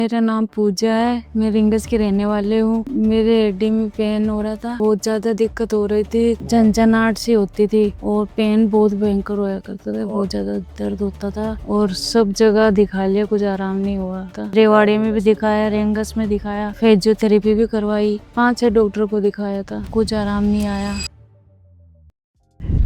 मेरा नाम पूजा है। मैं रिंगस की रहने वाले हूँ। मेरे हड्डी में पेन हो रहा था, बहुत ज्यादा दिक्कत हो रही थी, झंझनाहट सी होती थी और पेन बहुत भयंकर होया करता था, बहुत ज्यादा दर्द होता था और सब जगह दिखा लिया, कुछ आराम नहीं हुआ था। रेवाड़ी में भी दिखाया, रिंगस में दिखाया, फिजियोथेरेपी भी करवाई, 5-6 डॉक्टर को दिखाया था, कुछ आराम नहीं आया।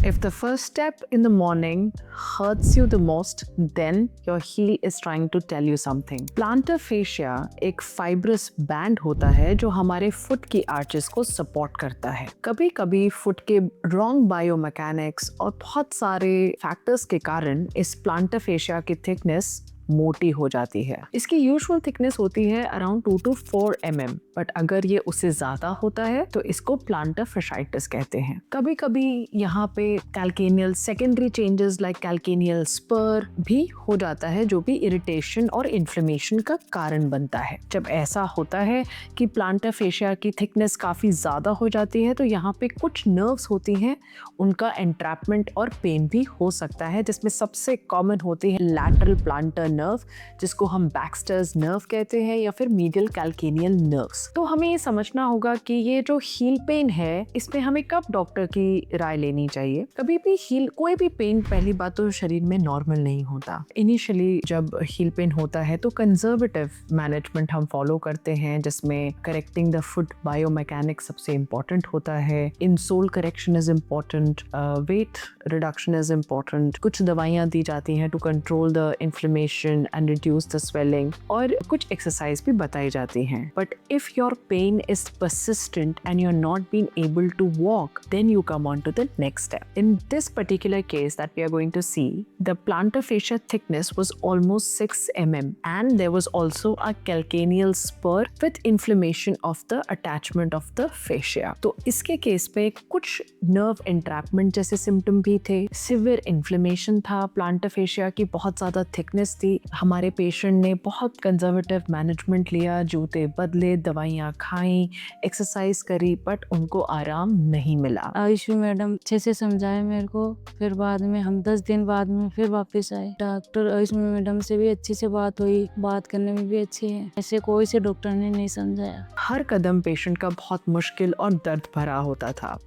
If the first step in the morning hurts you the most, then your heel is trying to tell you something. Plantar fascia एक fibrous band होता है जो हमारे फुट की आर्चेस को सपोर्ट करता है। कभी कभी फुट के रॉन्ग बायोमैकेनिक्स और बहुत सारे फैक्टर्स के कारण इस प्लांटर फेशिया की थिकनेस मोटी हो जाती है। इसकी यूजुअल थिकनेस होती है अराउंड 2 to 4 mm, बट अगर ये उससे ज्यादा होता है तो इसको प्लांटर fasciitis कहते हैं। कभी कभी यहाँ पे calcaneal secondary changes like calcaneal spur भी हो जाता है, जो भी इरिटेशन और इन्फ्लेमेशन का कारण बनता है। जब ऐसा होता है कि प्लांटर फेशिया की थिकनेस काफी ज्यादा हो जाती है तो यहाँ पे कुछ नर्व्स होती हैं, उनका एंट्रैपमेंट और पेन भी हो सकता है, जिसमें सबसे कॉमन होती है लैटरल प्लांटर नर्व, जिसको हम बैक्स्टर्स नर्व कहते हैं, या फिर मीडियल कैल्केनियल नर्व्स। तो हमें ये समझना होगा कि ये जो हील पेन है, इसमें हमें कब डॉक्टर की राय लेनी चाहिए। कभी भी कोई भी पेन पहली बात तो शरीर में नॉर्मल नहीं होता। इनिशियली जब हील पेन होता है तो कंजर्वेटिव मैनेजमेंट हम फॉलो करते हैं, जिसमें करेक्टिंग द फुट बायोमैकेनिक्स सबसे इम्पोर्टेंट होता है। Insole correction is important, weight reduction is important, कुछ दवाइयाँ दी जाती हैं to control the inflammation and reduce the swelling, और कुछ एक्सरसाइज भी बताई जाती हैं। But if your pain is persistent and you're not being able to walk, then you come on to the next step. In this particular case that we are going to see, the plantar fascia thickness was almost 6 mm and there was also a calcaneal spur with inflammation of the attachment of the fascia. तो इसके case पे कुछ nerve entrapment जैसे symptom भी थे, severe inflammation था, plantar fascia की बहुत ज़्यादा thickness थी। हमारे पेशेंट ने बहुत कंजर्वेटिव मैनेजमेंट लिया, जूते बदले, दवाइयाँ खाई, एक्सरसाइज करी, बट उनको आराम नहीं मिला। आयुषी मैडम अच्छे से समझाए मेरे को, फिर बाद में हम 10 दिन बाद में फिर वापस आए। डॉक्टर आयुषी मैडम से भी अच्छे से बात हुई, बात करने में भी अच्छी है, ऐसे कोई से डॉक्टर ने नहीं समझाया। हर कदम पेशेंट का बहुत मुश्किल और दर्द भरा होता था।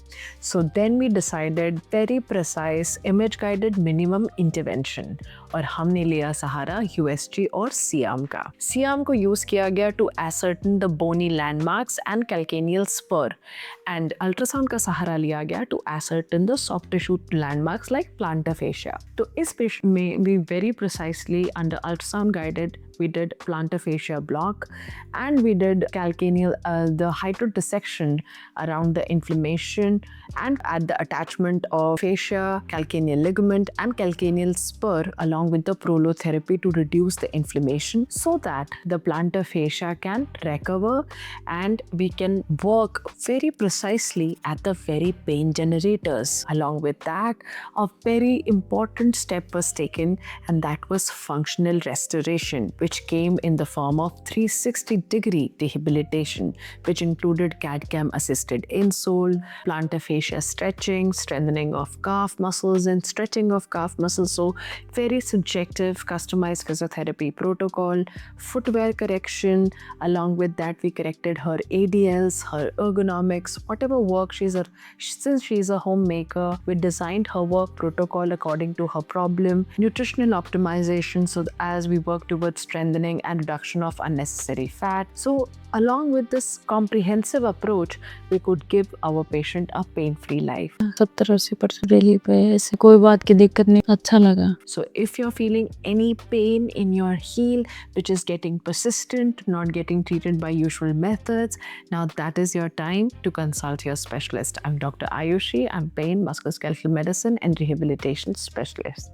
So then we decided very precise image guided minimum intervention, और हमने लिया सहारा USG और सियाम का। सियाम को यूज किया गया to ascertain the bony landmarks and calcaneal spur, and ultrasound का सहारा लिया गया to ascertain the soft tissue landmarks like plantar fascia. तो इस पेशेंट में we very precisely under ultrasound guided we did plantar fascia block and we did calcaneal the hydrodissection around the inflammation and at the attachment of fascia, calcaneal ligament and calcaneal spur, along with the prolotherapy to reduce the inflammation so that the plantar fascia can recover and we can work very precisely at the very pain generators. Along with that, a very important step was taken, and that was functional restoration, which came in the form of 360-degree rehabilitation, which included CAD/CAM assisted insole, plantar fascia stretching, strengthening of calf muscles and stretching of calf muscles. So very subjective, customized physiotherapy protocol, footwear correction. Along with that, we corrected her ADLs, her ergonomics, whatever work since she's a homemaker, we designed her work protocol according to her problem, nutritional optimization, so as we work towards strengthening and reduction of unnecessary fat. So along with this comprehensive approach, we could give our patient a pain-free life. 70-80% relief है, ऐसे कोई बात की दिक्कत नहीं, अच्छा लगा। So if you're feeling any pain in your heel which is getting persistent, not getting treated by usual methods, now that is your time to consult your specialist. I'm Dr. Ayushi. I'm pain, musculoskeletal medicine and rehabilitation specialist.